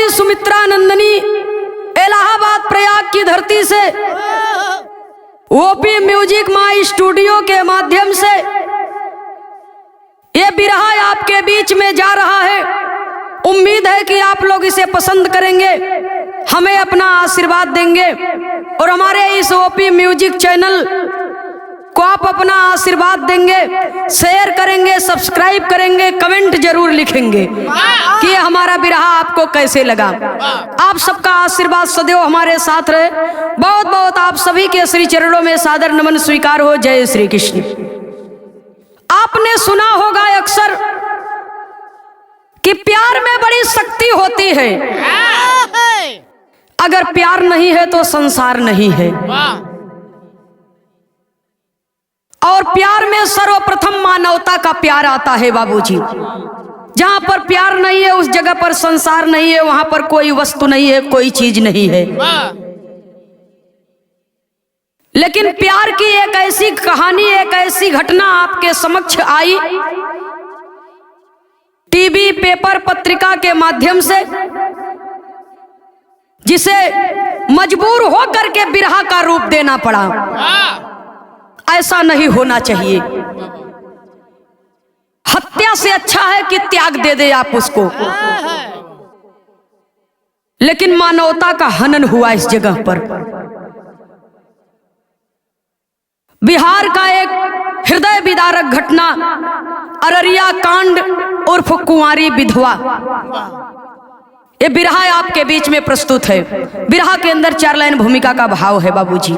हमारी सुमित्रा नंदनी इलाहाबाद प्रयाग की धरती से ओपी म्यूजिक माई स्टूडियो के माध्यम से ये बिरहा आपके बीच में जा रहा है। उम्मीद है कि आप लोग इसे पसंद करेंगे, हमें अपना आशीर्वाद देंगे और हमारे इस ओपी म्यूजिक चैनल को आप अपना आशीर्वाद देंगे, शेयर करेंगे, सब्सक्राइब करेंगे, कमेंट जरूर लिखेंगे कि हमारा बिरहा आपको कैसे लगा। आप सबका आशीर्वाद सदैव हमारे साथ रहे। बहुत बहुत आप सभी के श्री चरणों में सादर नमन स्वीकार हो। जय श्री कृष्ण। आपने सुना होगा अक्सर कि प्यार में बड़ी शक्ति होती है। अगर प्यार नहीं है तो संसार नहीं है। और प्यार में सर्वप्रथम मानवता का प्यार आता है बाबूजी। जहां पर प्यार नहीं है उस जगह पर संसार नहीं है, वहां पर कोई वस्तु नहीं है, कोई चीज नहीं है। लेकिन प्यार की एक ऐसी कहानी, एक ऐसी घटना आपके समक्ष आई टीवी, पेपर, पत्रिका के माध्यम से, जिसे मजबूर होकर के बिरहा का रूप देना पड़ा। ऐसा नहीं होना चाहिए। हत्या से अच्छा है कि त्याग दे दे आप उसको। लेकिन मानवता का हनन हुआ इस जगह पर। बिहार का एक हृदय विदारक घटना, अररिया कांड उर्फ कुंवारी विधवा। ये बिरहा आपके बीच में प्रस्तुत है। बिरहा के अंदर 4 लाइन भूमिका का भाव है बाबूजी।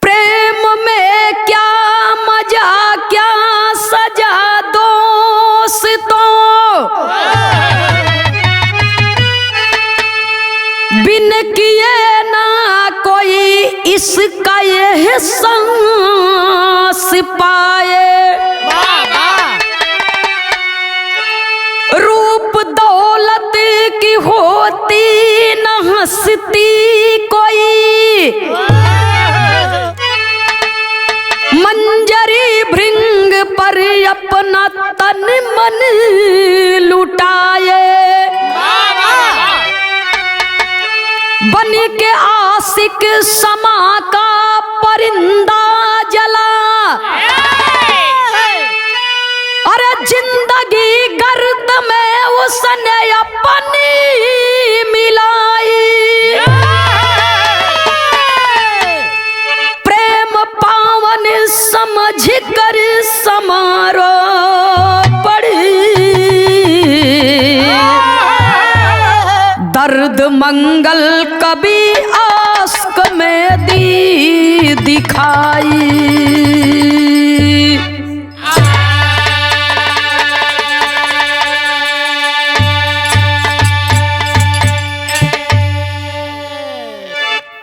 प्रेम में क्या मजा, क्या सजा दोस्तों, बिन किए ना कोई इसका यह सांस पाए। रूप दौलत की होती न हंसती कोई, मंजरी भृंग पर अपना तन मन लुटाए। बन के आशिक समा का परिंदा जला, अरे जिंदगी गर्द में उसने अपनी मिलाई। प्रेम पावन समझ कर समारोह पड़ी, दर्द मंगल कभी आस्क में दी दिखाई।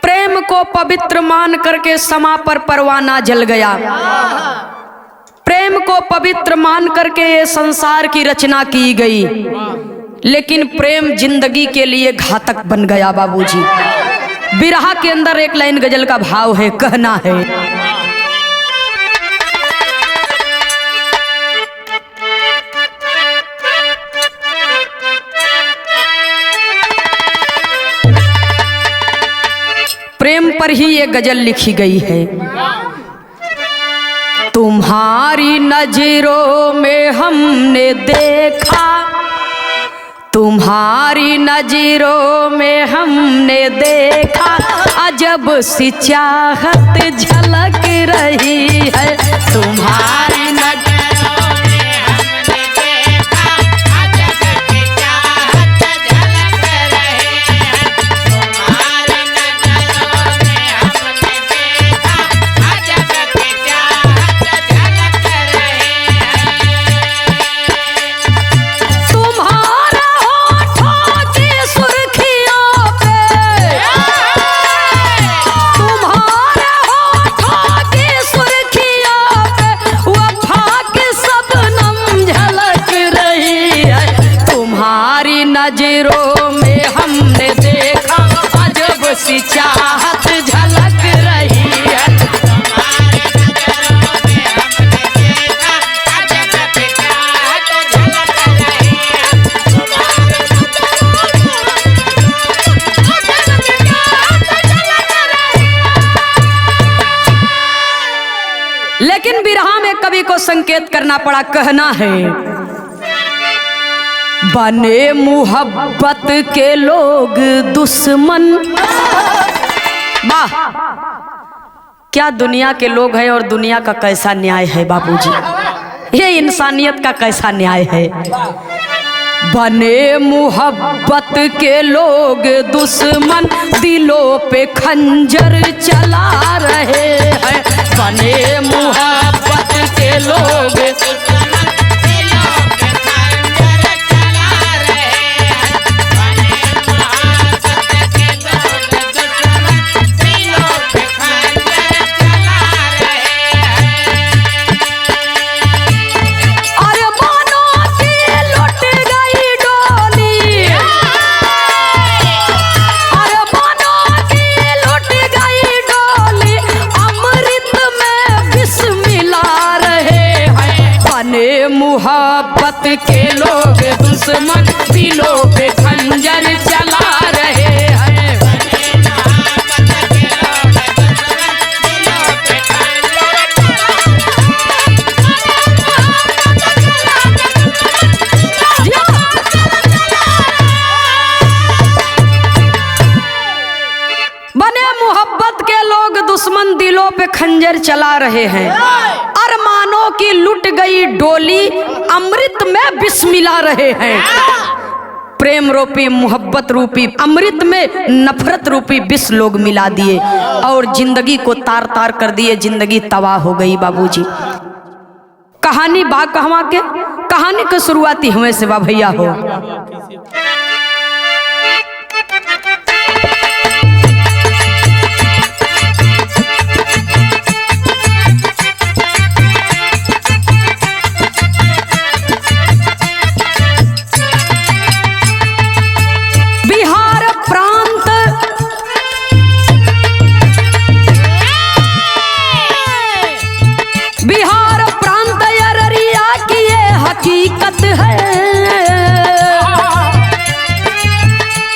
प्रेम को पवित्र मान करके समा पर परवाना जल गया। प्रेम को पवित्र मान करके ये संसार की रचना की गई, लेकिन प्रेम जिंदगी के लिए घातक बन गया बाबूजी। बिरहा के अंदर 1 लाइन गजल का भाव है, कहना है। प्रेम पर ही ये गजल लिखी गई है। तुम्हारी नजरों में हमने देखा, तुम्हारी नजरों में हमने देखा, अजब सी चाहत झलक रही है। तुम्हारी नजरों में हमने देखा, अजब सी चाहत झलक रही है। तुम्हारी नजरों में हमने देखा, अजब सी चाहत झलक रही है। तुम्हारा नजरों में हमने देखा, अजब सी चाहत झलक रही है। तुम्हारी नजरों में हमने देखा, कवि को संकेत करना पड़ा। कहना है बने मुहब्बत के लोग दुश्मन। वाह, क्या दुनिया के लोग हैं और दुनिया का कैसा न्याय है बाबूजी, ये इंसानियत का कैसा न्याय है। बने मुहब्बत के लोग दुश्मन, दिलों पे खंजर चला रहे हैं। बने मुहब्बत के लोग मोहब्बत के लोग दुश्मन, दिलों पे खंजर चला रहे हैं। बने मोहब्बत के लोग दुश्मन, दिलों पे खंजर चला रहे हैं। अरमानों की लुट गई डोली, अमृत में विष मिला रहे हैं। प्रेम रूपी, मोहब्बत रूपी अमृत में नफरत रूपी विष लोग मिला दिए और जिंदगी को तार तार कर दिए। जिंदगी तबाह हो गई बाबूजी। कहानी बा कहवा के, कहानी की शुरुआती हमें से बा भैया हो। बिहार प्रांत अररिया की ये हकीकत है।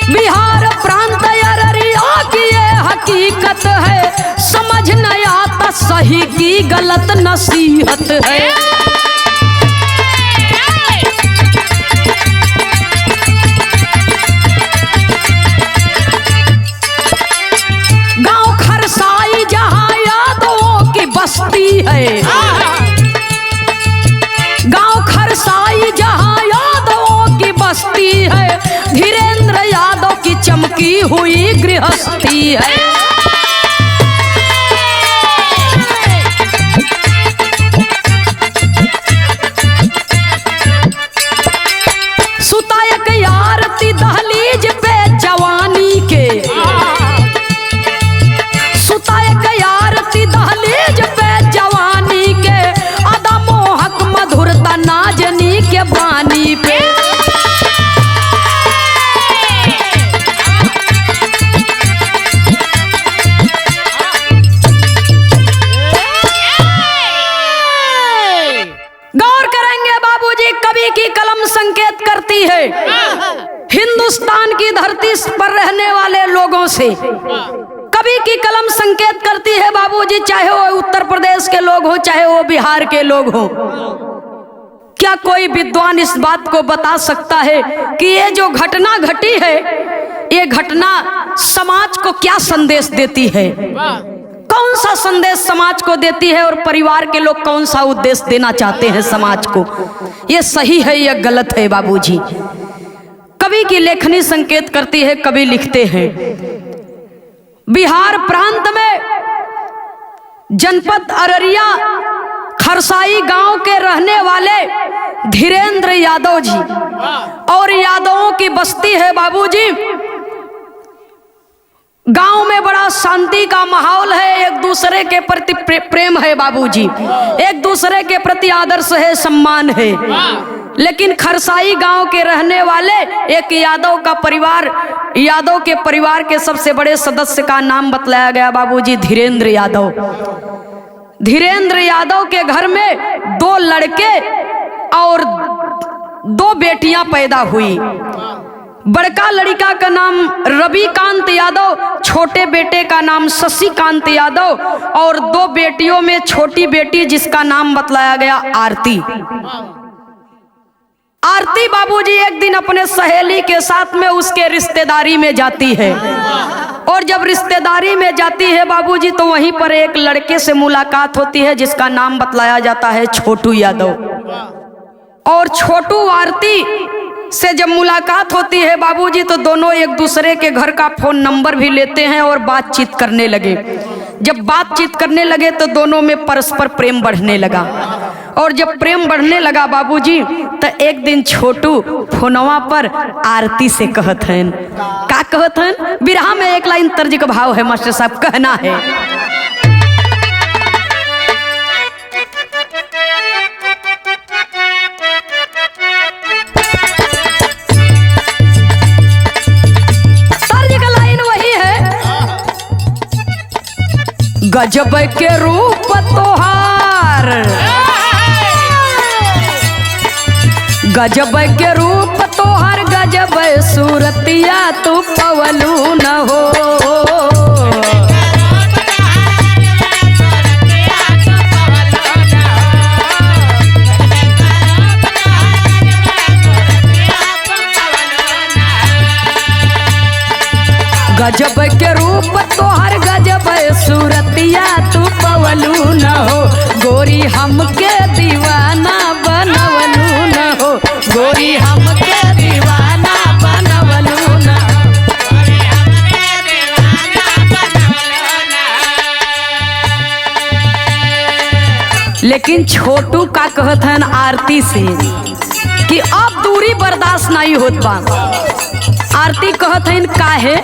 बिहार प्रांत अररिया की ये हकीकत है। समझ नहीं आता सही की गलत नसीहत है। गांव खरसाई जहां यादों की बस्ती है। गांव खरसाई जहां यादवों की बस्ती है। धीरेन्द्र यादव की चमकी हुई गृहस्थी है। सुतायक आरती दहलीज पे जवानी के। सुतायक आरती दहलीज पे जवानी के। अदा मोहक मधुरता नाजनी के बानी पे। गौर करेंगे बाबूजी, कवि की कलम संकेत करती है हिंदुस्तान की धरती पर रहने वाले लोगों से। कवि की कलम संकेत करती है बाबूजी, चाहे वो उत्तर प्रदेश के लोग हो, चाहे वो बिहार के लोग हो। क्या कोई विद्वान इस बात को बता सकता है कि ये जो घटना घटी है, ये घटना समाज को क्या संदेश देती है? कौन सा संदेश समाज को देती है और परिवार के लोग कौन सा उद्देश्य देना चाहते हैं समाज को? ये सही है या गलत है बाबूजी? कवि की लेखनी संकेत करती है। कवि लिखते हैं, बिहार प्रांत में जनपद अररिया खरसाई गांव के रहने वाले धीरेन्द्र यादव जी, और यादवों की बस्ती है बाबूजी। गांव में बड़ा शांति का माहौल है, एक दूसरे के प्रति प्रेम है बाबूजी, एक दूसरे के प्रति आदर्श है, सम्मान है। लेकिन खरसाई गांव के रहने वाले एक यादव का परिवार, यादव के परिवार के सबसे बड़े सदस्य का नाम बतलाया गया बाबूजी, धीरेन्द्र यादव। धीरेन्द्र यादव के घर में 2 लड़के और 2 बेटियां पैदा हुई। बड़का लड़का का नाम रविकांत यादव, छोटे बेटे का नाम शशिकांत यादव और 2 बेटियों में छोटी बेटी जिसका नाम बतलाया गया आरती। आरती बाबूजी एक दिन अपने सहेली के साथ में उसके रिश्तेदारी में जाती है और जब रिश्तेदारी में जाती है बाबूजी तो वहीं पर एक लड़के से मुलाकात होती है जिसका नाम बतलाया जाता है छोटू यादव। और छोटू आरती से जब मुलाकात होती है बाबूजी तो दोनों एक दूसरे के घर का फोन नंबर भी लेते हैं और बातचीत करने लगे। जब बातचीत करने लगे तो दोनों में परस्पर प्रेम बढ़ने लगा और जब प्रेम बढ़ने लगा बाबूजी तो एक दिन छोटू फोनवा पर आरती से कहत हैं, का कहत हैं? बिरहा में एक लाइन तर्ज का भाव है मास्टर साहब, कहना है गजब के रूप तोहार, गजब के रूप तोहार, गजब सूरतिया तू पवलू न हो। गजब के रूप तोहर, गजब सूरतिया तू पवलू न हो। गोरी हमके दीवाना बनवलू न हो, गोरी हमके दीवाना बनवलू न हो। लेकिन छोटू का कहत हन आरती से कि अब दूरी बर्दाश्त नहीं होत बा। आरती कहत हन काहे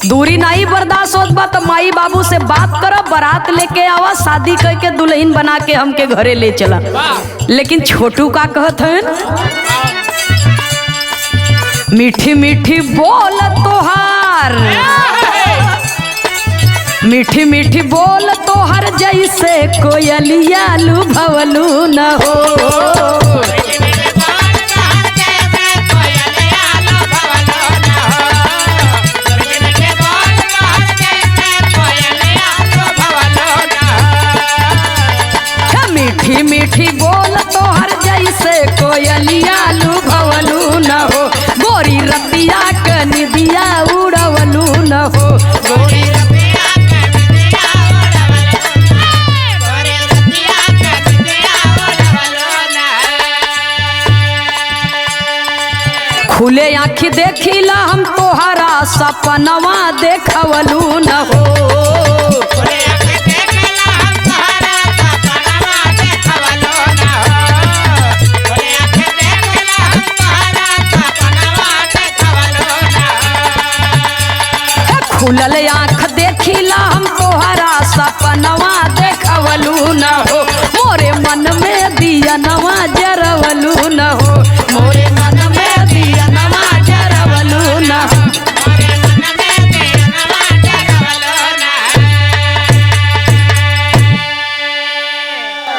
दूरी नहीं बर्दाश्त होत बा तो माई बाबू से बात कर, बारात लेके आवा, शादी करके दुल्हन बना के हमके घरे ले चला। लेकिन छोटू का कहत हन मीठी मीठी बोल तोहार, मीठी मीठी बोल तोहर जैसे कोयलिया लुभवलू न हो। मीठी मीठी बोल तोहर जैसे कोयलिया लुभवलू न हो। गोरी रतिया के निदिया उड़वलू न हो, गोरी रतिया के निदिया उड़वलू न। खुले आँखी देखिला हम तोहरा सपनवा देखवलू न हो। खुलल आँख देखिला हम तोहरा सपनवा देखवलू न हो। मोरे मन में दिया नवा जरवलू न हो, मोरे मन में दिया नवा जरवलू न हो।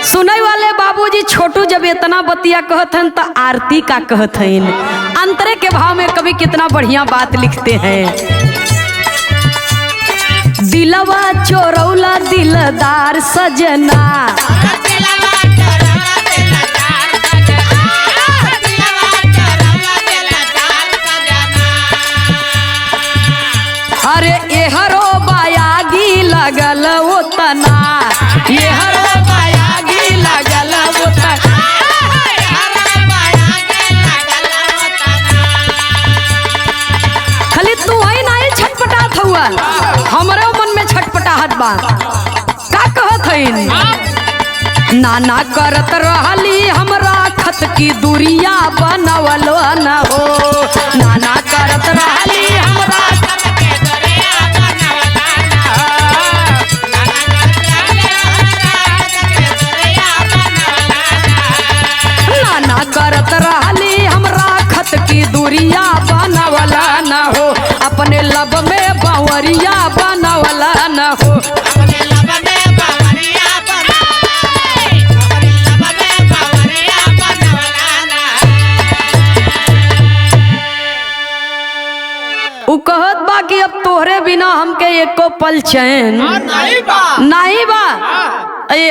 सुनई वाले बाबूजी छोटू जब इतना बतिया कहत हन तो आरती का कहत हन अंतरे के भाव में कभी कितना बढ़िया बात लिखते हैं। दिलवा चोरौला दिलदार सजना, अरे एहरो बायागी लगल ओतना, एहरो बायागी लगल ओतना। खाली तू ही नहीं छटपटात हुआ, हमरे मन में छटपटाहट बा। का कहत हईन नाना करत रहली हमरा खत की दूरिया बनवलो न हो। नाना करत रहली हमरा खत की दूरिया बनवलो न हो। नाना करत रहली हमरा खत की दूरिया बनवला न हो। अपने लब में बावरिया बनवला न हो। अपने लब में बावरिया हमके एको पल चैन नहीं बा।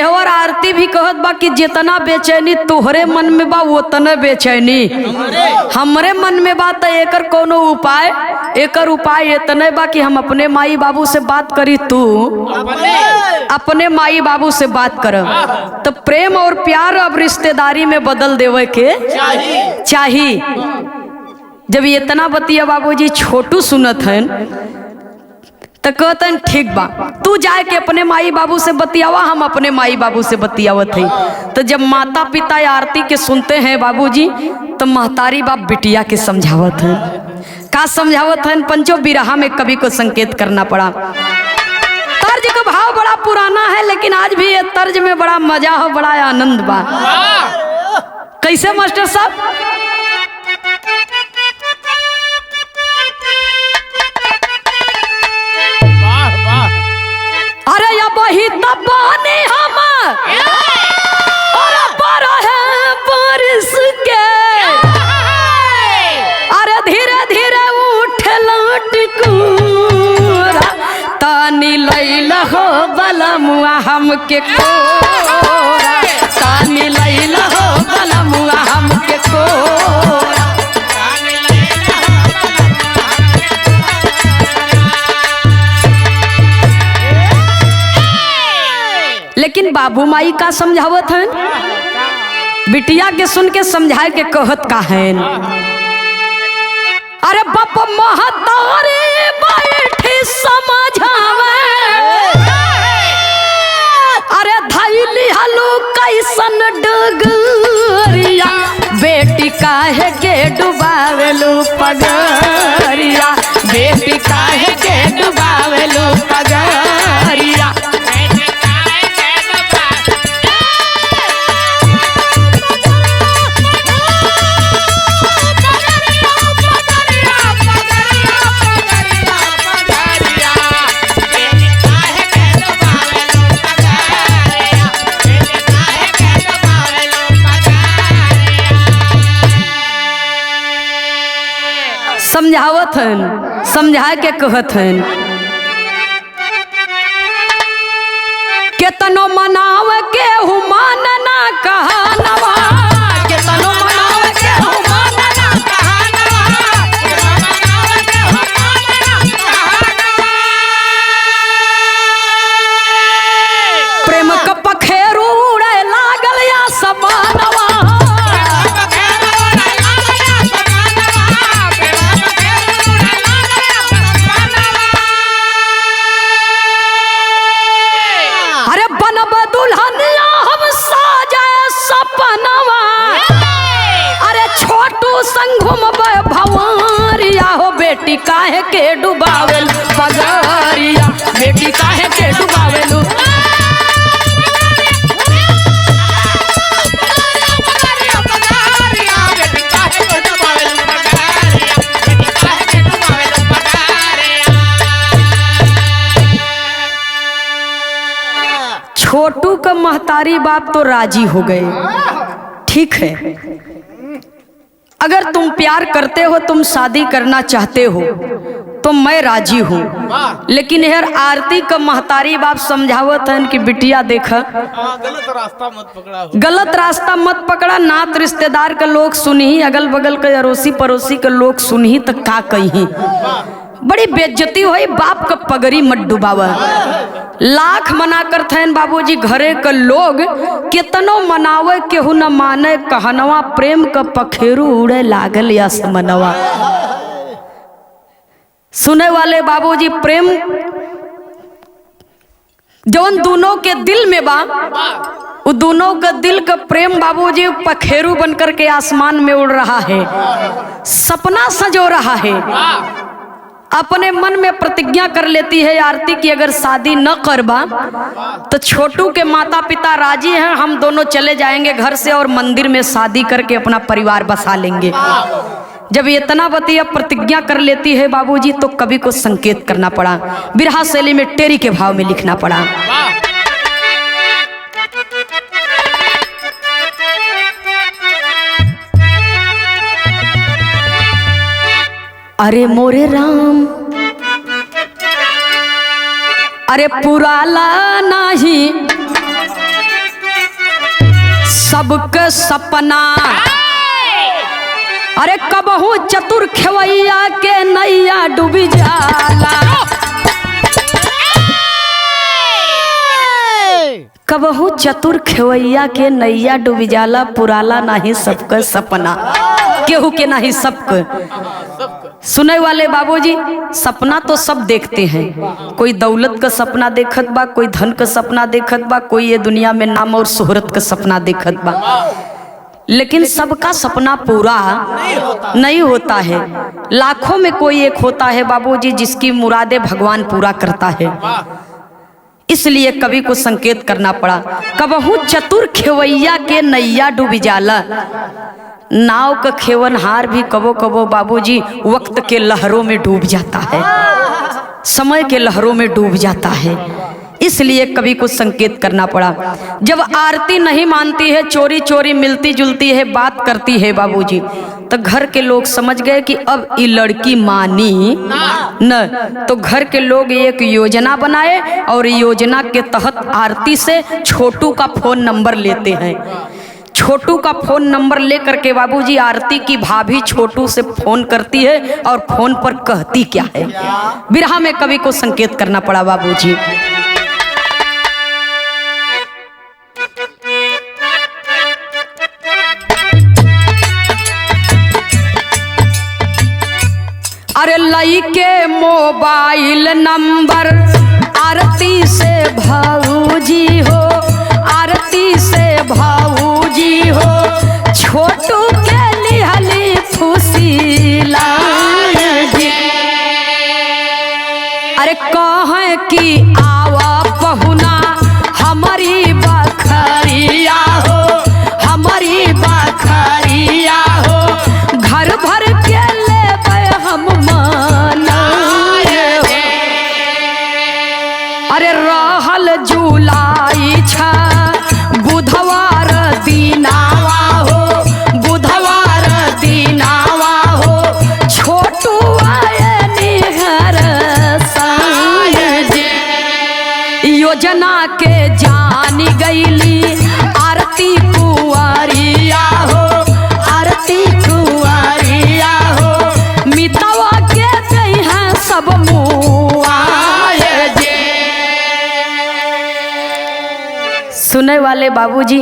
और आरती भी कहत बा कि जितना बेचैनी तोहरे मन में बा उतना बेचैनी हमरे मन में बा। तो एकर कोनो उपाय, एकर उपाय इतने बा कि हम अपने माई बाबू से बात करी, तू अपने माई बाबू से बात कर। तो प्रेम और प्यार अब रिश्तेदारी में बदल देवे के चाहिए। जब इतना बतिया बाबूजी छोटू सुनत हन तो कहतन ठीक बा, तू जाए के अपने माई बाबू से बतियावा, हम अपने माई बाबू से बतियावत है। तो जब माता पिता आरती के सुनते हैं बाबूजी तो महतारी बाप बिटिया के समझावत हैं। का समझावत हैं? पंचो बिरहा में कवि को संकेत करना पड़ा। तर्ज का भाव बड़ा पुराना है लेकिन आज भी ये तर्ज में बड़ा मजा हो, बड़ा आनंद बा। कैसे मास्टर साहब? अरे या वही तबानी हम और बरह बारिश के, अरे धीरे धीरे उठ लौटकूरा तानी लैला हो बलमुआ हमके कोरा, तानी लैला हो बलमुआ हमके कोरा। लेकिन बाबू माई का समझावत हैं, बिटिया के सुन के समझाए के कहत का है। अरे बाप महतारी बैठी समझावे, अरे धैली हलू कैसन डगरिया, बेटी काहे के डुबावेलू पगरिया, बेटी काहे के डुबावेलू पगरिया। समझावत हन, समझा के कहत हन, केतनो मनावे के हुमानना कहनवा, केतनो मनावे के हुमानना कहनवा, मनावे के हुमानना कहनवा। प्रेम का पखेरू उड़े लागल या समानवा, भवरिया हो बेटी काहे के डुबावेल पगरिया, बेटी काहे के डुबावेलू। छोटू का महतारी बाप तो राजी हो गए, ठीक है अगर तुम प्यार करते हो, तुम शादी करना चाहते हो तो मैं राजी हूँ। लेकिन यार आरती का महतारी बाप समझावत हैं कि बिटिया देखा गलत रास्ता मत पकड़ा, गलत रास्ता मत पकड़ा। नात रिश्तेदार का लोग सुनी, अगल बगल के अड़ोसी पड़ोसी के लोग सुनी तो का कही, बड़ी बेइज्जती हुई। बाप का पगड़ी मत डुबावा। लाख मना करते हैं बाबूजी, घरे के लोग कितनो मनावे केहू न माने कहनवा, प्रेम का पखेरू उड़े लागल या समनवा। सुने वाले बाबूजी, प्रेम जौन दोनों के दिल में बा, वो दोनों का दिल का प्रेम बाबूजी पखेरू बनकर के आसमान में उड़ रहा है, सपना सजो रहा है। अपने मन में प्रतिज्ञा कर लेती है आरती की अगर शादी न करबा तो छोटू के माता पिता राजी हैं, हम दोनों चले जाएंगे घर से और मंदिर में शादी करके अपना परिवार बसा लेंगे। जब इतना बतिया प्रतिज्ञा कर लेती है बाबूजी तो कवि को संकेत करना पड़ा, बिरहा शैली में टेरी के भाव में लिखना पड़ा। अरे मोरे राम अरे पुराला नहीं सबके सपना, अरे कबहू चतुर खेवैया के नैया डूबी जाला, कबहू चतुर खेवैया के नैया डूबी जाला, पुराला नहीं सबके सपना, केहू के नहीं सबके। सुने वाले बाबूजी, सपना तो सब देखते हैं, कोई दौलत का सपना देखत बा, कोई धन का सपना देखत बा, कोई ये दुनिया में नाम और शोहरत का सपना देखत बा, लेकिन सबका सपना पूरा नहीं होता है। लाखों में कोई एक होता है बाबूजी जिसकी मुरादें भगवान पूरा करता है। इसलिए कवि को संकेत करना पड़ा, कबहू चतुर खेवैया के नैया डूबी जाला, नाव का खेवनहार भी कबो कबो बाबूजी वक्त के लहरों में डूब जाता है, समय के लहरों में डूब जाता है। इसलिए कवि को संकेत करना पड़ा। जब आरती नहीं मानती है, चोरी चोरी मिलती जुलती है, बात करती है बाबूजी, तो घर के लोग समझ गए कि अब ये लड़की मानी न, तो घर के लोग एक योजना बनाए और योजना के तहत आरती से छोटू का फोन नंबर लेते हैं। छोटू का फोन नंबर लेकर के बाबूजी आरती की भाभी छोटू से फोन करती है और फोन पर कहती क्या है। बिरहा में कवि को संकेत करना पड़ा बाबूजी। अरे लई के मोबाइल नंबर आरती से भाऊजी हो, आरती से भाऊजी हो, छोटू के लिहली फुसीला, अरे कहें कि आवा पहुना हमारी बखरिया हो, हमारी बखरिया हो, घर भर के हम मनाए, अरे रहल जुलाई छा बुधवार दिनावा हो, बुधवार दिनावा हो, छोटू आए निहर साये, योजना के जानी गईली आरती कुंवरिया हो, आरती कुंवरिया हो, मितवा के गई है सब मुआए जे। सुने वाले बाबूजी,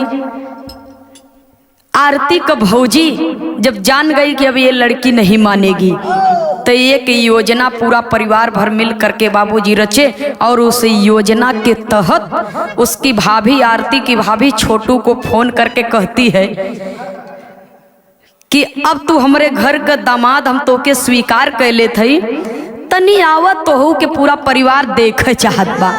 आरती का भौजी जब जान गई कि अब ये लड़की नहीं मानेगी, तो एक योजना पूरा परिवार भर मिल करके बाबूजी रचे और उस योजना के तहत उसकी भाभी, आरती की भाभी छोटू को फोन करके कहती है कि अब तू हमारे घर का दामाद, हम तो के स्वीकार कर ले थई, तनी आवत तो हो के पूरा परिवार देखे चाहत बा,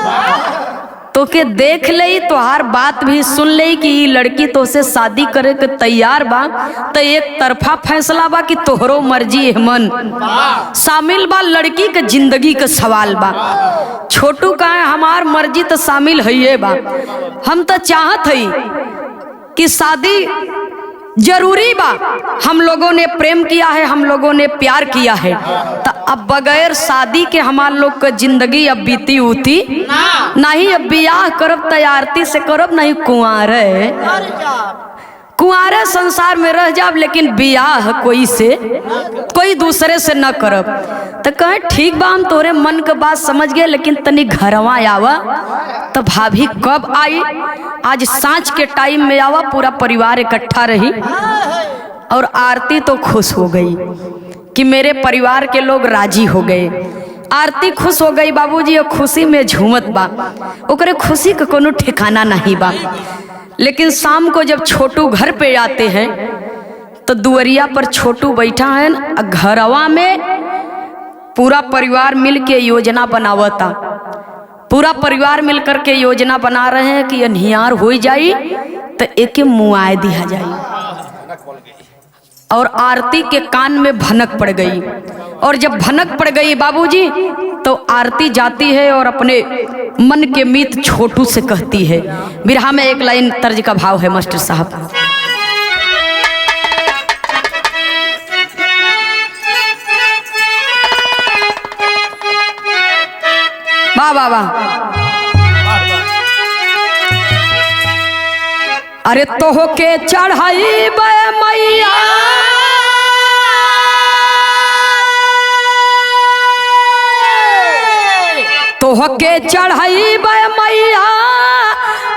तो के देख ले, तो हर बात भी सुन ले कि लड़की तो से शादी करे के तैयार बा, तो एक तरफा फैसला बा कि तोहरो मर्जी मन शामिल बा, लड़की के जिंदगी का सवाल बा। छोटू का है हमार मर्जी तो शामिल है बा, हम तो चाहत हई कि शादी जरूरी बा, हम लोगों ने प्रेम किया है, हम लोगों ने प्यार किया है, तो अब बगैर शादी के हमार लोग का जिंदगी अब बीती उती नहीं, अब बियाह करब तैयारती से करब नहीं, कुंवारे कुंवारे संसार में रह जाब, लेकिन बियाह कोई से कोई दूसरे से न करब। तो कहे ठीक बा, हम तोरे मन के बात समझ गए, लेकिन तनी घरवा आवा। तो भाभी कब आई? आज सांझ के टाइम में आवा, पूरा परिवार इकट्ठा रही और आरती तो खुश हो गई कि मेरे परिवार के लोग राजी हो गए। आरती खुश हो गई बाबूजी, और खुशी में झूमत बा, ओकरे खुशी का कोनो ठिकाना नहीं बा। लेकिन शाम को जब छोटू घर पे आते हैं तो दुअरिया पर छोटू बैठा है, घरवा में पूरा परिवार मिल के योजना बनावता, पूरा परिवार मिल करके योजना बना रहे हैं कि अन्हियार हो जाई तो एक मुआए दिया जाए। और आरती के कान में भनक पड़ गई, और जब भनक पड़ गई बाबूजी तो आरती जाती है और अपने मन के मीत छोटू से कहती है। बिरहा में एक लाइन तर्ज का भाव है मास्टर साहब। वाह वाह वाह। अरे तोह के चढ़ाई बे मैया तोह के चढ़ाई बे मैया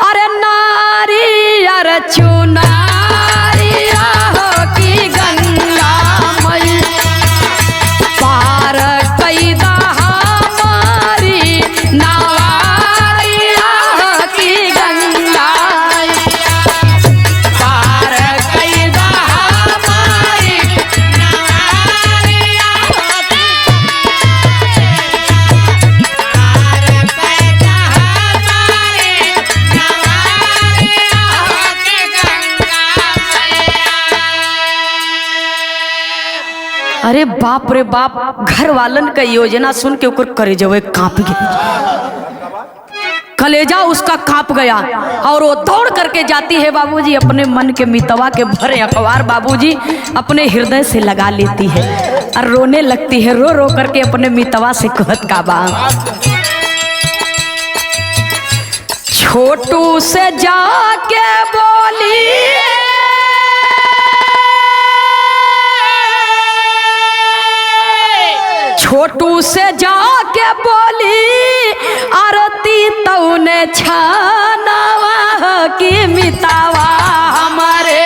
अरे नारी अरे चुनारिया हो की गंगा मैया पार कैदा हमारी नारिया हो की गंगा पार कैदा हमारी नारिया हो अरे बाप रे बाप, घर वालन का योजना सुन के ओकर कलेजवे कांप गया, कलेजा उसका कांप गया और वो दौड़ करके जाती है बाबूजी अपने मन के मितवा के भरे अखबार बाबूजी अपने हृदय से लगा लेती है और रोने लगती है। रो रो करके अपने मितवा से कहत का बा, छोटू से जाके बोली छोटू से जाके बोली आरती तौने छानवा की मितावा हमारे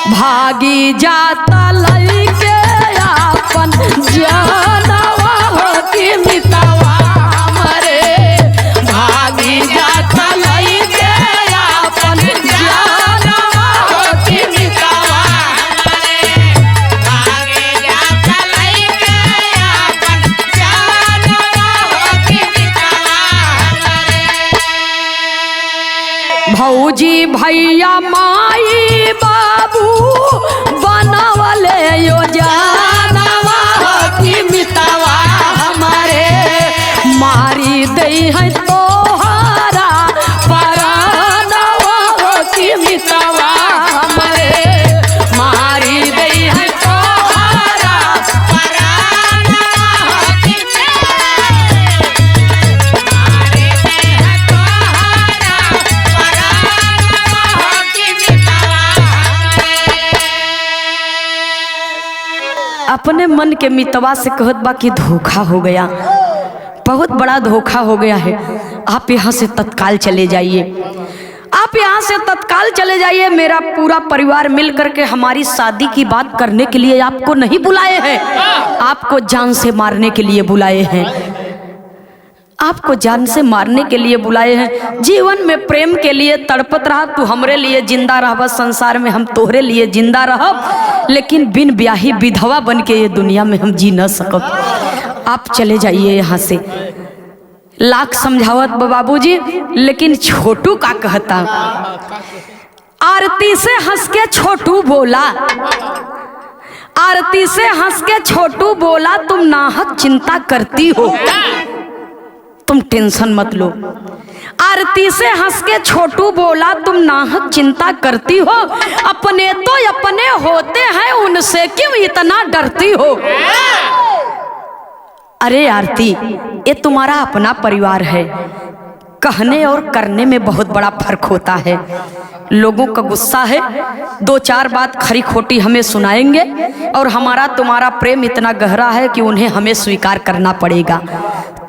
भागी जाता लइके अपन जानवा की मितावा हमारे भागी जाता लइके अपन जानवा की मितावा भौजी भैया माई बाबू बनावले योजनवा की मितवा हमारे मारी दई है तोहरा परानवा की मितवा हमारे मारी दई है तोहरा परानवा की अपने मन के मितवा से कहत बा कि धोखा हो गया, बहुत बड़ा धोखा हो गया है। आप यहाँ से तत्काल चले जाइए, आप यहाँ से तत्काल चले जाइए। मेरा पूरा परिवार मिल करके हमारी शादी की बात करने के लिए आपको नहीं बुलाए हैं, आपको जान से मारने के लिए बुलाए हैं, आपको जान से मारने के लिए बुलाए हैं। जीवन में प्रेम के लिए तड़पत रहा, तू हमरे लिए जिंदा रह, बस संसार में हम तोहरे लिए जिंदा रह, लेकिन बिन ब्याही विधवा बन के ये दुनिया में हम जी न सकब। आप चले जाइए यहाँ से। लाख समझावत बाबूजी, लेकिन छोटू का कहता। आरती से हंस के छोटू बोला, आरती से हंस के छोटू बोला, तुम नाहक चिंता करती हो, तुम टेंशन मत लो। आरती से हंस के छोटू बोला, तुम नाहक चिंता करती हो, अपने तो अपने होते हैं, उनसे क्यों इतना डरती हो। अरे आरती, ये तुम्हारा अपना परिवार है, कहने और करने में बहुत बड़ा फर्क होता है। लोगों का गुस्सा है, दो चार बात खरी खोटी हमें सुनाएंगे और हमारा तुम्हारा प्रेम इतना गहरा है कि उन्हें हमें स्वीकार करना पड़ेगा।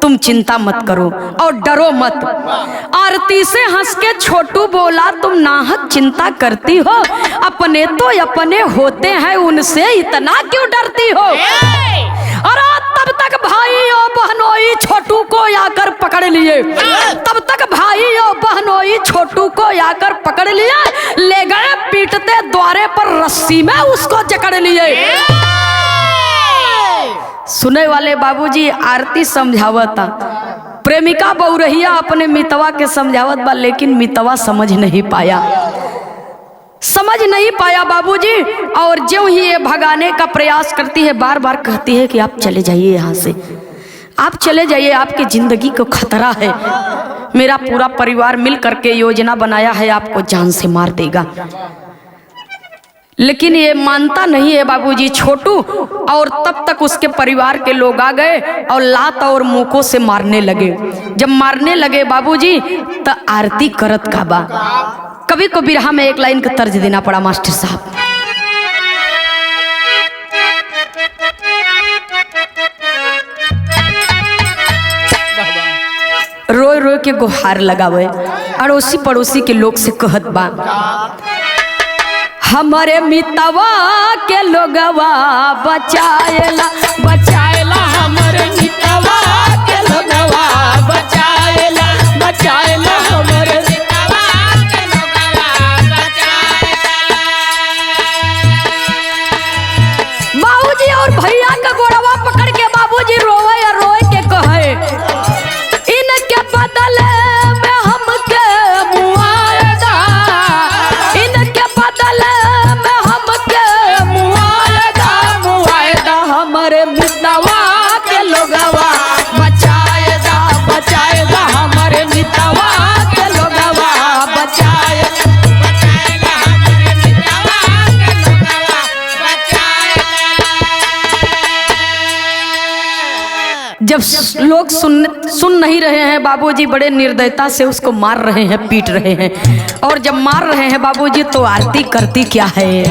तुम चिंता मत करो और डरो मत। आरती से हंस के छोटू बोला, तुम नाहक चिंता करती हो, अपने तो अपने होते हैं, उनसे इतना क्यों डरती हो। और तब तक भाई और बहनोई छोटू को आकर पकड़ लिए, तब तक भाई और बहनोई छोटू को आकर पकड़ लिया, ले गए पीटते द्वारे पर रस्सी में उसको जकड़ लिए। सुने वाले बाबूजी, आरती समझावता, प्रेमिका बहुरहिया अपने मितवा के समझावत बा, लेकिन मितवा समझ नहीं पाया, समझ नहीं पाया बाबूजी। और ज्यों ही ये भगाने का प्रयास करती है, बार बार कहती है कि आप चले जाइए यहाँ से, आप चले जाइए, आपकी जिंदगी को खतरा है, मेरा पूरा परिवार मिल करके योजना बनाया है, आपको जान से मार देगा। लेकिन ये मानता नहीं है बाबूजी छोटू। और तब तक उसके परिवार के लोग आ गए और लात और मुकों से मारने लगे। जब मारने लगे बाबूजी तो आरती करत का बा। कभी को बिरहा में एक लाइन का तर्ज देना पड़ा मास्टर साहब। रोए रोए के गुहार लगावे अड़ोसी पड़ोसी के लोग से कहत बा, हमारे मितवा के लोगवा बचाएला बचाएला, हमारे मितवा के लोगवा बचाएला बचाएला, हमारे मितवा के लोगवा बचाएला। बाबूजी और भैया का गोड़वा पकड़ के बाबूजी रोए या रोए के कहे, इनके बदले में हमके मुआवजा, इनके बदले में हमके मुआवजा, मुआवजा हमारे मितवा के लोगवा बचाएगा बचाएगा, हमारे मितवा के लोगवा बचाएगा बचाएगा, हमारे मितवा के लोगवा बचाएगा। जब लोग सुन नहीं रहे हैं बाबूजी बड़े निर्दयता से उसको मार रहे हैं पीट रहे हैं। और जब मार रहे हैं बाबूजी तो आरती करती क्या है,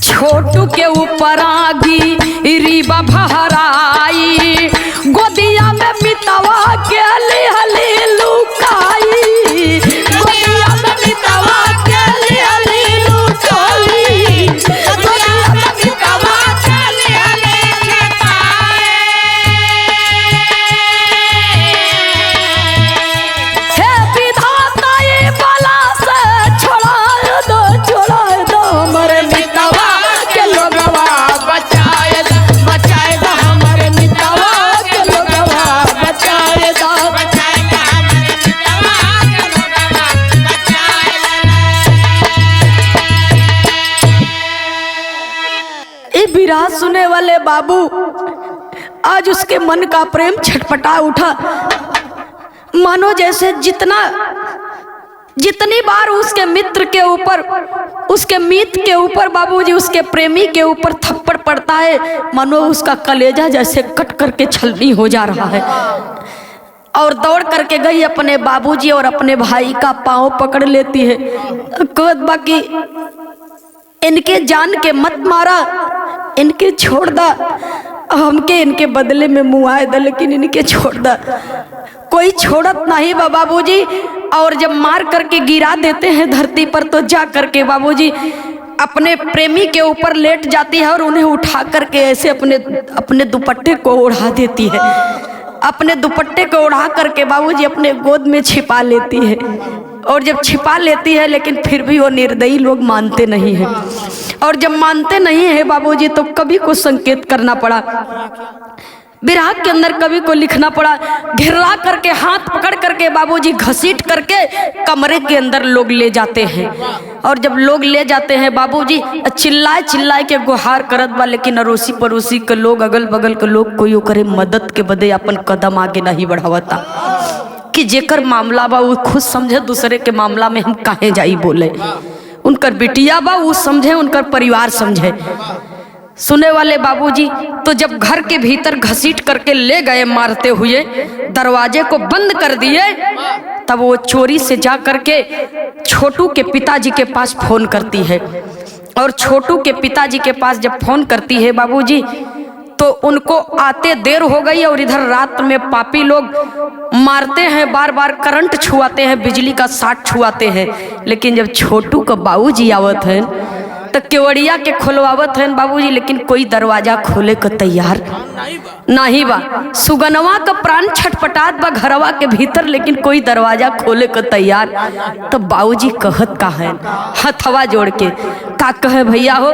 छोटू के ऊपर आगी रीबा भहराई, गोदिया में मितवा के हली हली लुकाई, गोदिया में मितवा के हली हली लुकाई, गोदिया में मितवा के हली हली लुकाई। हे विधाता ये बला से छोड़ा दो हमारे मितवा के लोगवा बचाएगा बचाएगा, हमारे मितवा के लोगवा बचाएगा बचाएगा, हमारे मितवा के लोगवा बचाएगा। ये विराह सुने वाले बाबू आज उसके मन का प्रेम छटपटा उठा, मानो जैसे जितनी बार उसके मित्र के ऊपर उसके मीत के ऊपर बाबूजी उसके प्रेमी के ऊपर थप्पड़ पड़ता है, मानो उसका कलेजा जैसे कट करके छलनी हो जा रहा है। और दौड़ करके गई अपने बाबूजी और अपने भाई का पांव पकड़ लेती है, कहत बाकी इनके जान के मत मारा, इनके छोड़ दा, हमके इनके बदले में मुआए दा, लेकिन इनके छोड़ दा। कोई छोड़त नहीं बा बाबूजी। और जब मार करके गिरा देते हैं धरती पर तो जा करके बाबूजी अपने प्रेमी के ऊपर लेट जाती है और उन्हें उठा करके ऐसे अपने दुपट्टे को ओढ़ा देती है, अपने दुपट्टे को ओढ़ा करके बाबूजी अपने गोद में छिपा लेती है। और जब छिपा लेती है लेकिन फिर भी वो निर्दयी लोग मानते नहीं हैं। और जब मानते नहीं है बाबूजी तो कवि को संकेत करना पड़ा, विराह के अंदर कवि को लिखना पड़ा, घिरा करके हाथ पकड़ करके बाबूजी घसीट करके कमरे के अंदर लोग ले जाते हैं। और जब लोग ले जाते हैं बाबूजी चिल्लाए चिल्लाए के गुहार करत बा, लेकिन अड़ोसी पड़ोसी के लोग अगल बगल के लोग कोई ओकरे मदद के बदे अपन कदम आगे नहीं बढ़ावता कि जेकर मामला बा वो खुद समझे, दूसरे के मामला में हम काहे जाई बोले। उनकर बिटिया बा वो समझे, उनकर परिवार समझे। सुने वाले बाबूजी तो जब घर के भीतर घसीट करके ले गए मारते हुए, दरवाजे को बंद कर दिए, तब वो चोरी से जा करके छोटू के पिताजी के पास फोन करती है। और छोटू के पिताजी के पास जब फोन करती है बाबूजी तो उनको आते देर हो गई। और इधर रात में पापी लोग मारते हैं, बार बार करंट छुआते हैं, बिजली का शॉट छुआते हैं। लेकिन जब छोटू का बाबूजी आवत है तो केवड़िया के खोलवावत है बाबूजी, लेकिन कोई दरवाजा खोले को तैयार नहीं बा। सुगनवा का प्राण छटपटात बा घरवा के भीतर, लेकिन कोई दरवाजा खोले को तैयार। तो बाबूजी कहत का है हथवा जोड़ के, का कहे भैया हो,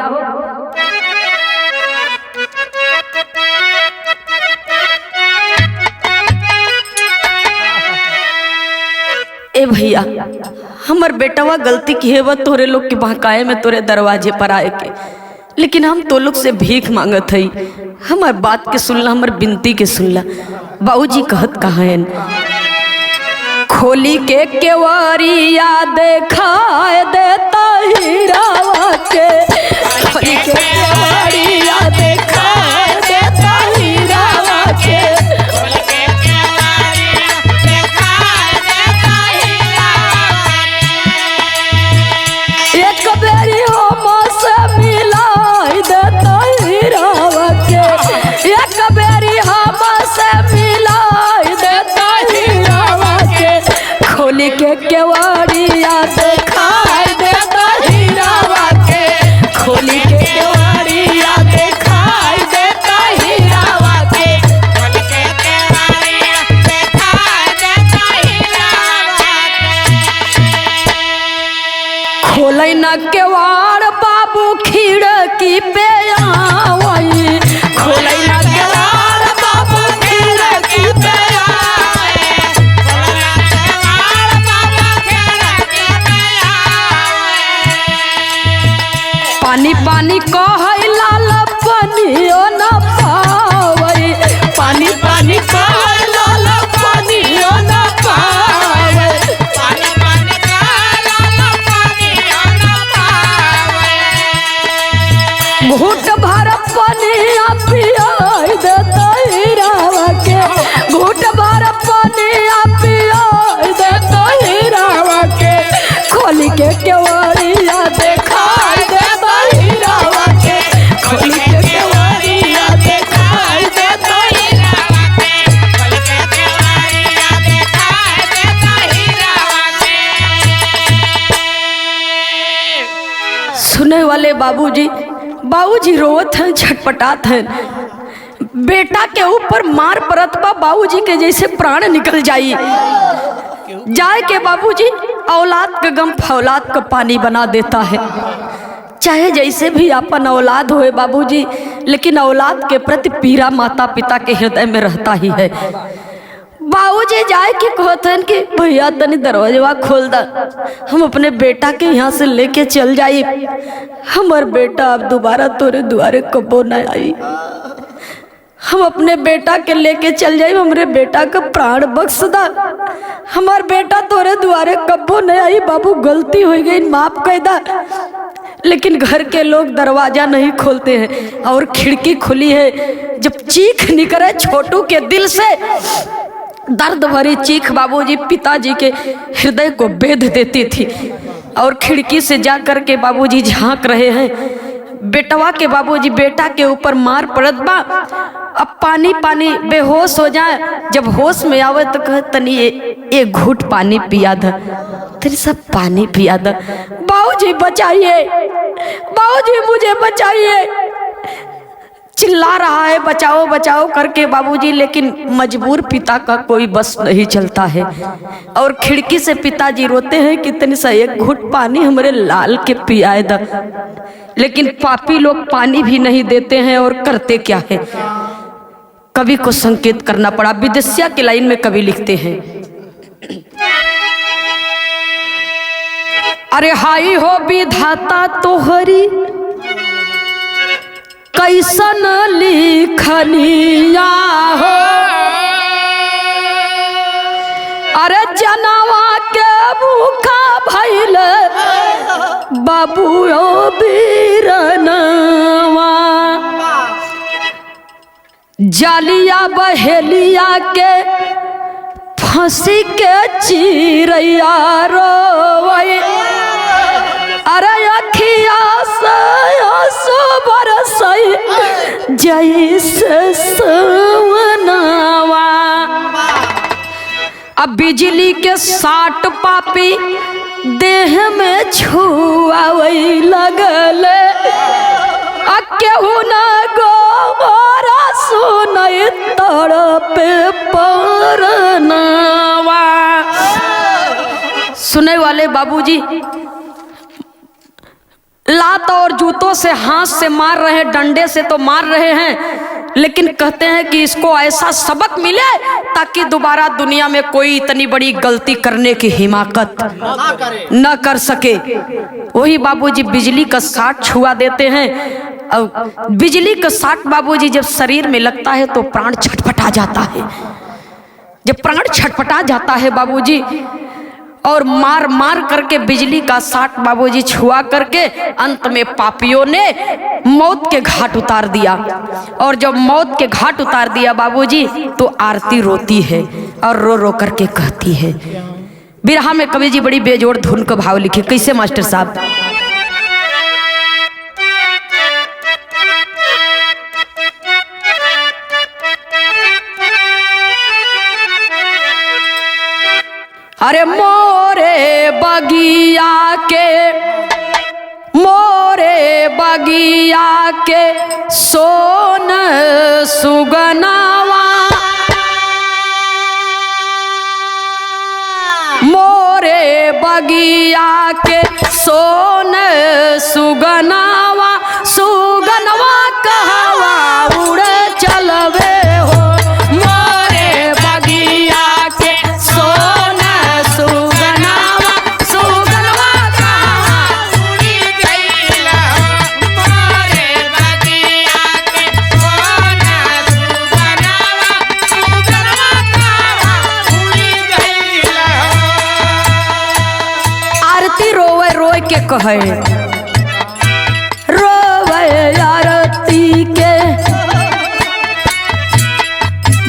ए भैया हमर बेटवा गलती की है तोरे लोग के बहकाए में तोरे दरवाजे पर आए के, लेकिन हम तो लोग से भीख मांगत हई, हमार बात के सुनला, हमार बिनती के सुनला। बाबूजी कहत कहा है, खोली के केवरिया देखाए देता हीरावा खोलै न केवाड़ बाबू खिड़की पे आवई, खोलै न केवाड़ बाबू खिड़की पे पानी पानी कहै लाल पानियो न पावै, पानी पानी कहै लाल पानियो न पावै, पानी पानी कहै लाल पानियो न पावै। घूट भर पानिया पियाई देतै रावा के, घूट भर पानिया पियाई देतै रावा के, खोली के केवड़िया देखाई दे वाले बाबूजी रोवत हैं, छटपटात हैं। बेटा के ऊपर मार परत बा, बाबूजी के जैसे प्राण निकल जाई जाए के बाबूजी औलाद के गम फौलाद को पानी बना देता है। चाहे जैसे भी अपन औलाद होए बाबूजी, लेकिन औलाद के प्रति पीड़ा माता पिता के हृदय में रहता ही है। बाबूजी जाए के कहते हैं कि भैया तनी दरवाजा खोल दा, हम अपने बेटा के यहाँ से लेके चल जाई, हमार बेटा अब दोबारा तोरे द्वारे कबो न आई, हम अपने बेटा के लेके चल जाई, हमरे बेटा का प्राण बख्श दा, हमार बेटा तोरे द्वारे कबो न आई, बाबू गलती हो गई माफ कर दा। लेकिन घर के लोग दरवाजा नहीं खोलते हैं और खिड़की खुली है। जब चीख निकले छोटू के दिल से, दर्द भरी चीख बाबूजी पिताजी के हृदय को बेध देती थी। और खिड़की से जा कर के बाबूजी झांक रहे हैं, बेटवा के बाबूजी बेटा के ऊपर मार पड़त बा, अब पानी पानी बेहोश हो जाए। जब होश में आवे तो कहे तनी एक घूट पानी पिया द, तेरे सब पानी पिया द, बाबूजी बचाइए, बाबूजी मुझे बचाइए, चिल्ला रहा है बचाओ बचाओ करके बाबूजी। लेकिन मजबूर पिता का कोई बस नहीं चलता है और खिड़की से पिताजी रोते हैं कि तनी सा एक घूट पानी हमारे लाल के पियाए द। लेकिन पापी लोग पानी भी नहीं देते हैं और करते क्या है, कवि को संकेत करना पड़ा। विदेशिया के लाइन में कवि लिखते हैं, अरे हाई हो विधाता तोहरी कैसन लिखनिया हो, अरे जनवा के भूखा भइल बाबू ओ बीरनवा, जालिया बहेलिया के फांसी के चिरैया रोवै, अरे अखिया से आंसू बरसै जैसे सवनवा। अब बिजली के साट पापी देह में छुआवै लगल, केहू न गोरा सुनै तड़पे परनवा। सुने वाले बाबूजी लात और जूतों से हाथ से मार रहे हैं, डंडे से तो मार रहे हैं, लेकिन कहते हैं कि इसको ऐसा सबक मिले ताकि दोबारा दुनिया में कोई इतनी बड़ी गलती करने की हिमाकत न कर सके। वही बाबूजी बिजली का साट छुआ देते हैं और बिजली का साट बाबूजी जब शरीर में लगता है तो प्राण छटपटा जाता है। जब प्राण छटपटा जाता है बाबूजी और मार मार करके बिजली का साट बाबूजी छुआ करके अंत में पापियों ने मौत के घाट उतार दिया। और जब मौत के घाट उतार दिया बाबूजी तो आरती रोती है और रो रो करके कहती है। बिरहा में कवि जी बड़ी बेजोड़ धुन का भाव लिखे, कैसे मास्टर साहब? अरे मोरे बगिया के सोन सुगनावा, मोरे बगिया के सोन सुगनावा सुगनवा कहवा उड़े चलवे हो। मोरे बगिया के सोन सुगनावा सुगनवा कहवा उड़ी गइल हो। मोरे बगिया के सोन सुगनावा सुगनवा कहवा उड़ी गइल हो। आरती रोवे रोए के कहे, रोवे आरती के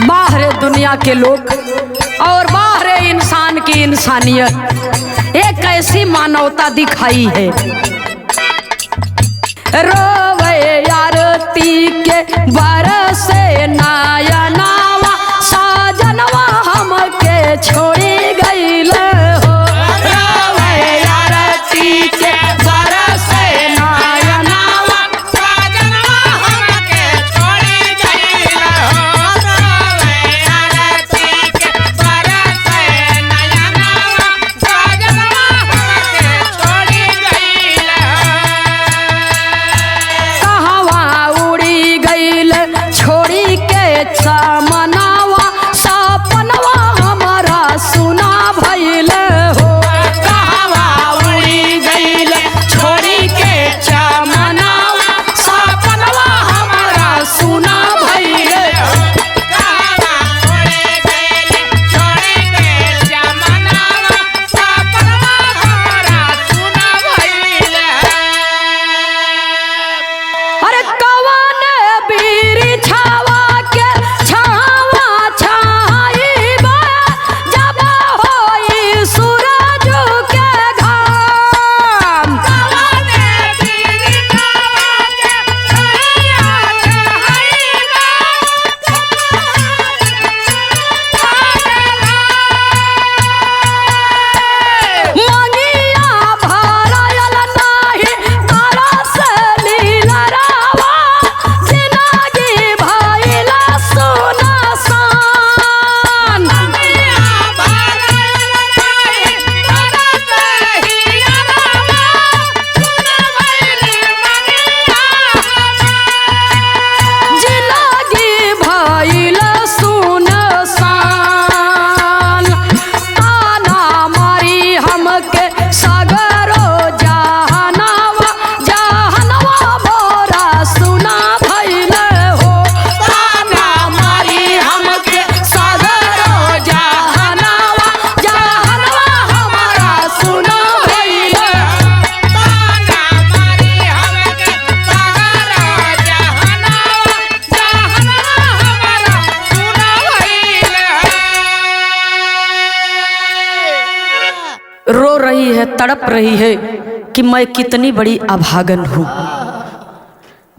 बाहर दुनिया के लोग और बाहर इंसान की इंसानियत, एक ऐसी मानवता दिखाई है। रोवे आरती के बरसे नयनवा साजनवा हमके छोड़ी गइल हो। रोवे आरती के बरसे नयनवा साजनवा हमके छोड़ी गइल हो। रोवे आरती के बरसे नयनवा साजनवा हमके छोड़ी गइल हो। कहवा उड़ी गइल छोड़ी के चमनवा सपनवा हमारा सुना भइल हो। कहवा उड़ी गइल छोड़ी के चमनवा सपनवा हमारा सुना भइल हो। कहवा उड़ी गइल छोड़ी के जमानावा सपनवा हमारा सुना भइल हो। अरे कवन बिरिछावा के छावा छाइबा जब होई सूरज के घाम। कवन बिरिछावा के छाया छाइबा मंगिया भरायल नाही तारा से लीलरावा जिंदगी भइला सुनसान। मंगिया भरायल नाही तारा से लीलरावा सुनवैली मंगिया जिंदगी भइला सुनसान। ताना मारी हमके सगरो जहनवा जहनवा मोरा सुना भइल हो। ताना मारी हमके सगरो जहनवा जहनवा हमारा सुना भइल हो। ताना मारी हमके सगरो जहनवा जहनवा हमारा सुनवैल रो रही है, तड़प रही है कि मैं कितनी बड़ी अभागन हूँ,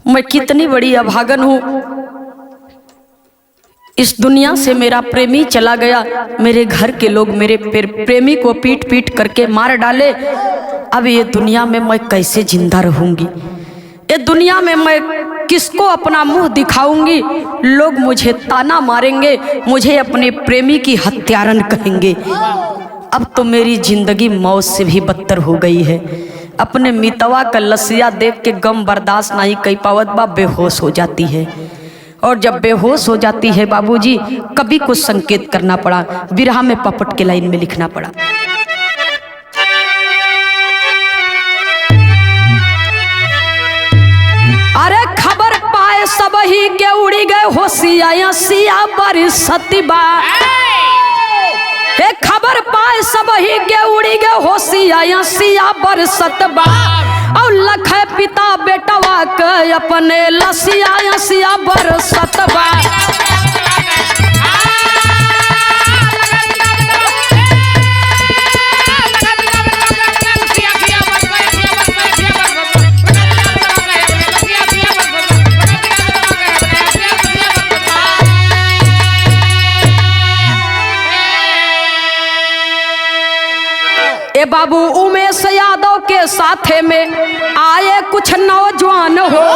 मैं कितनी बड़ी अभागन हूँ। इस दुनिया से मेरा प्रेमी चला गया, मेरे घर के लोग मेरे प्रेमी को पीट पीट करके मार डाले। अब ये दुनिया में मैं कैसे जिंदा रहूंगी? ये दुनिया में मैं किसको अपना मुंह दिखाऊंगी? लोग मुझे ताना मारेंगे, मुझे अपने प्रेमी की हत्यारन कहेंगे। अब तो मेरी जिंदगी मौत से भी बदतर हो गई है। अपने मितवा का लसिया देख के गम बर्दाश्त नहीं कर पावत बा, बेहोश हो जाती है। और जब बेहोश हो जाती है बाबूजी, कभी कुछ संकेत करना पड़ा, विरह में पपट के लाइन में लिखना पड़ा। अरे खबर पाए सब ही के उड़ी गए होशिया सिया बरसतिबा। हे खबर पाए सब ही के उड़ी गए होशिया सिया बरसतबा। और लख पिता बेटवा के अपने लसिया सिया बरसतबा। ए बाबू उमेश यादव के साथे में आए कुछ नौजवान हो।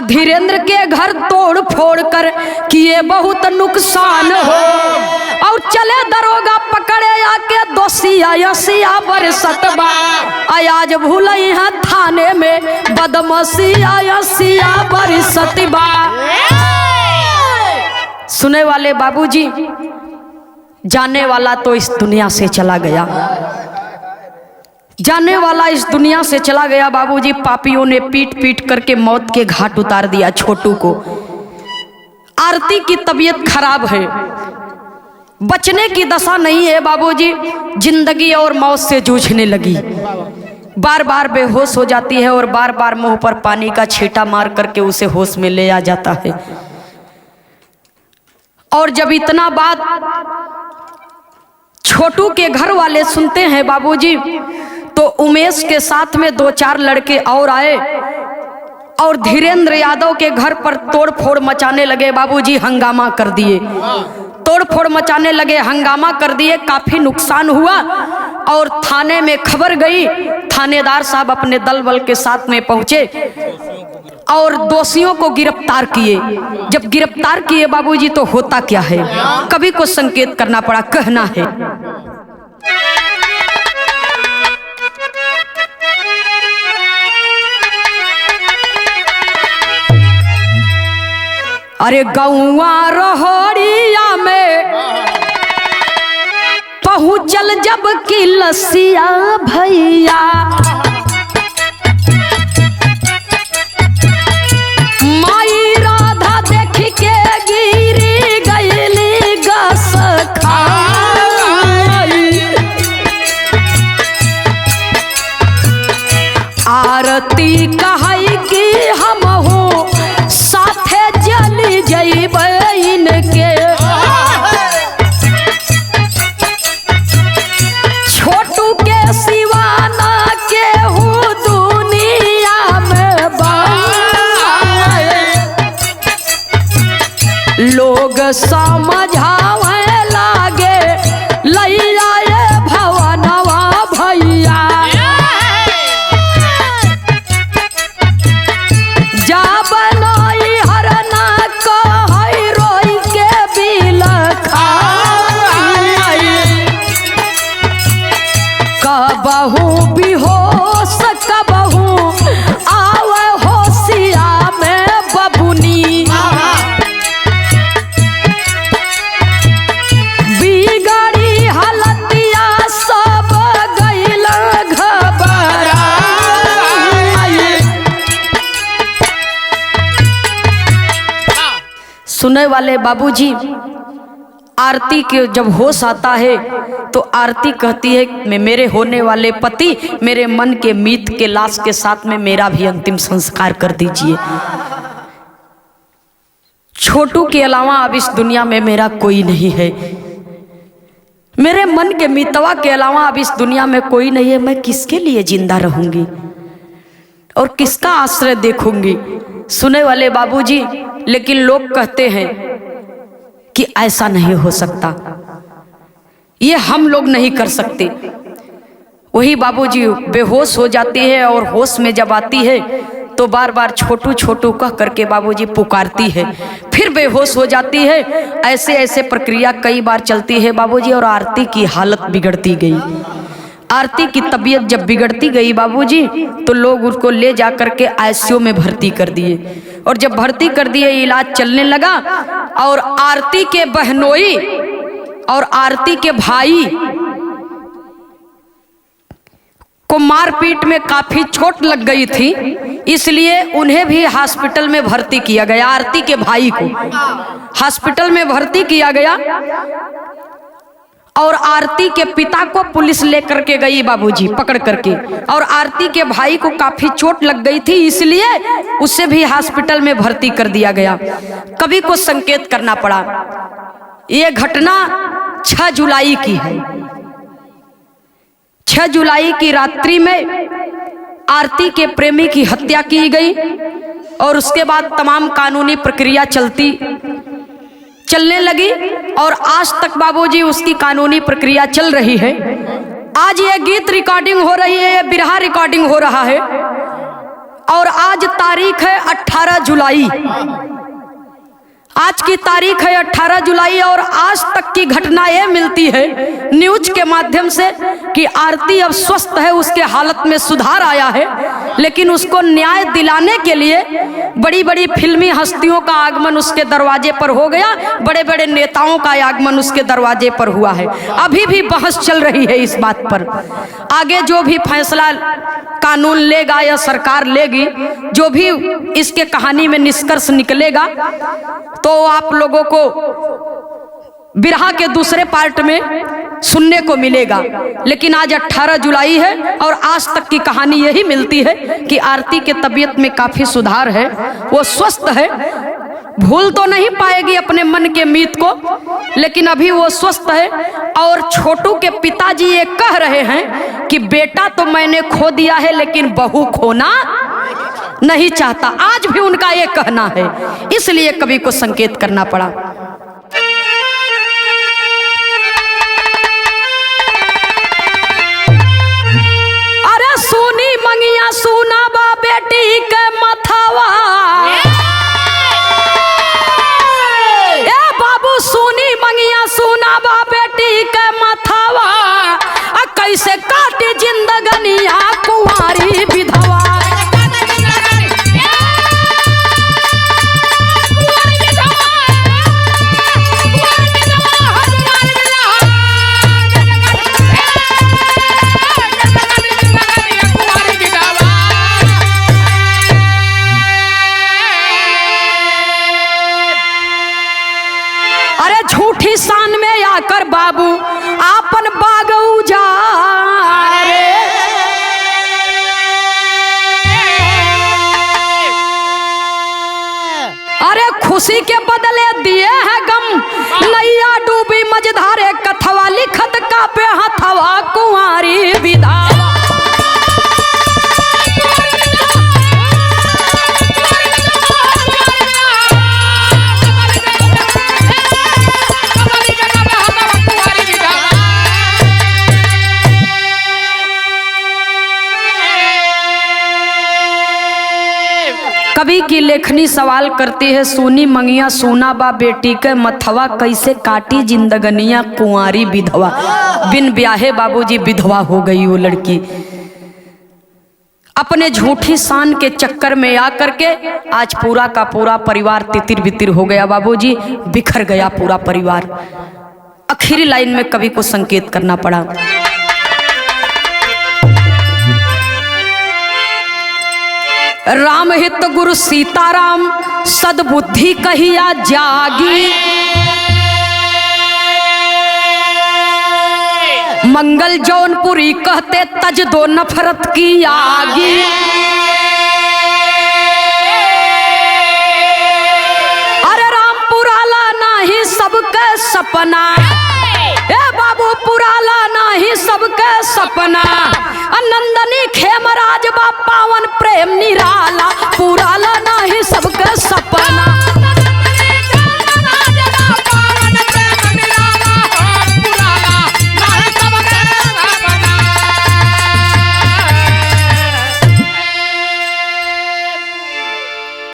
धीरेन्द्र के घर तोड़ फोड़ कर किए बहुत नुकसान हो। और चले दरोगा पकड़े आके दोषिया यसिया बरसतबा आज भूल है थाने में बदमसिया यसिया बरसतबा। सुने वाले बाबूजी, जाने वाला तो इस दुनिया से चला गया, जाने वाला इस दुनिया से चला गया बाबूजी। पापियों ने पीट पीट करके मौत के घाट उतार दिया छोटू को। आरती की तबीयत खराब है, बचने की दशा नहीं है बाबूजी। जिंदगी और मौत से जूझने लगी, बार बार बेहोश हो जाती है और बार बार मुंह पर पानी का छींटा मार करके उसे होश में ले आ जाता है। और जब इतना बात छोटू के घर वाले सुनते हैं बाबूजी, तो उमेश के साथ में 2-4 लड़के और आए और धीरेन्द्र यादव के घर पर तोड़ फोड़ मचाने लगे बाबूजी। हंगामा कर दिए, तोड़ फोड़ मचाने लगे, हंगामा कर दिए, काफी नुकसान हुआ। और थाने में खबर गई, थानेदार साहब अपने दल बल के साथ में पहुंचे और दोषियों को गिरफ्तार किए। जब गिरफ्तार किए बाबूजी, तो होता क्या है, कवि को संकेत करना पड़ा, कहना है। अरे गौआ रोहड़िया में पहुँचल जब कि लसिया भैया, माई राधा देख के गिरी गईली गस खाई। आरती कहई कि हम हो साथे जली जईबैन के, छोटू के सिवाना के हूँ दुनिया में बाए। लोग समझावे लागे लैया ये भवनवा भैया, जा बनई हरना कहई रोई के बिल खाई। कबहू बेहोश कबहू आवे होशिया में बबुनी, बिगड़ी हलतिया सब गइल घबराई। सुने वाले बाबूजी, आरती के जब होश आता है तो आरती कहती है, मेरे होने वाले पति, मेरे मन के मीत के लाश के साथ में मेरा भी अंतिम संस्कार कर दीजिए। छोटू के अलावा अब इस दुनिया में मेरा कोई नहीं है, मेरे मन के मितवा के अलावा अब इस दुनिया में कोई नहीं है। मैं किसके लिए जिंदा रहूंगी और किसका आश्रय देखूंगी। सुने वाले बाबूजी, लेकिन लोग कहते हैं कि ऐसा नहीं हो सकता, ये हम लोग नहीं कर सकते। वही बाबूजी बेहोश हो जाती है और होश में जब आती है तो बार बार छोटू छोटू कह करके बाबूजी पुकारती है, फिर बेहोश हो जाती है। ऐसे ऐसे प्रक्रिया कई बार चलती है बाबूजी, और आरती की हालत बिगड़ती गई। आरती की तबीयत जब बिगड़ती गई बाबूजी, तो लोग उसको ले जा करके आईसीयू में भर्ती कर दिए। और जब भर्ती कर दिए, इलाज चलने लगा और आरती के बहनोई और आरती के भाई को मारपीट में काफी चोट लग गई थी, इसलिए उन्हें भी हॉस्पिटल में भर्ती किया गया। आरती के भाई को हॉस्पिटल में भर्ती किया गया और आरती के पिता को पुलिस लेकर के गई बाबूजी पकड़ करके, और आरती के भाई को काफी चोट लग गई थी, इसलिए उसे भी हॉस्पिटल में भर्ती कर दिया गया। कवि को संकेत करना पड़ा। यह घटना 6 जुलाई की है। 6 जुलाई की रात्रि में आरती के प्रेमी की हत्या की गई और उसके बाद तमाम कानूनी प्रक्रिया चलने लगी और आज तक बाबूजी उसकी कानूनी प्रक्रिया चल रही है। आज ये गीत रिकॉर्डिंग हो रही है, ये बिरहा रिकॉर्डिंग हो रहा है और आज तारीख है 18 जुलाई। आज की तारीख है 18 जुलाई और आज तक की घटना यह मिलती है न्यूज के माध्यम से कि आरती अब स्वस्थ है, उसके हालत में सुधार आया है। लेकिन उसको न्याय दिलाने के लिए बड़ी बड़ी फिल्मी हस्तियों का आगमन उसके दरवाजे पर हो गया, बड़े बड़े नेताओं का आगमन उसके दरवाजे पर हुआ है। अभी भी बहस चल रही है इस बात पर। आगे जो भी फैसला कानून लेगा या सरकार लेगी, जो भी इसके कहानी में निष्कर्ष निकलेगा, तो आप लोगों को बिरहा के दूसरे पार्ट में सुनने को मिलेगा। लेकिन आज 18 जुलाई है और आज तक की कहानी यही मिलती है कि आरती के तबीयत में काफी सुधार है, वो स्वस्थ है, भूल तो नहीं पाएगी अपने मन के मीत को, लेकिन अभी वो स्वस्थ है। और छोटू के पिताजी ये कह रहे हैं कि बेटा तो मैंने खो दिया है लेकिन बहू खोना नहीं चाहता। आज भी उनका ये कहना है, इसलिए कवि को संकेत करना पड़ा। अरे सुनी मंगिया सुना बा बेटी के मथावा, ए बाबू सुनी मंगिया सुना बा बेटी के मथावा, कैसे काटी जिंदगनिया कुंवारी विधवा। झूठी शान में आकर बाबू आपन बाग उजारे, अरे खुशी के बदले दिए हैं गम, नैया डूबी मझधारे कथवा लिखत का पे हथवा कुंवारी विधा। कवि की लेखनी सवाल करती है, सुनी मंगिया सुना बा बेटी के मथवा, कैसे काटी जिंदगनिया कुंवारी विधवा। बिन ब्याहे बाबूजी विधवा हो गई वो लड़की। अपने झूठी शान के चक्कर में आकर के आज पूरा का पूरा परिवार तितिर बितिर हो गया बाबूजी, बिखर गया पूरा परिवार। आखिरी लाइन में कवि को संकेत करना पड़ा। राम हित गुरु सीताराम सद्बुद्धि कहिया जागी, मंगल जौनपुरी कहते तज दो नफरत की आगी। अरे रामपुराला नाही सबके सपना,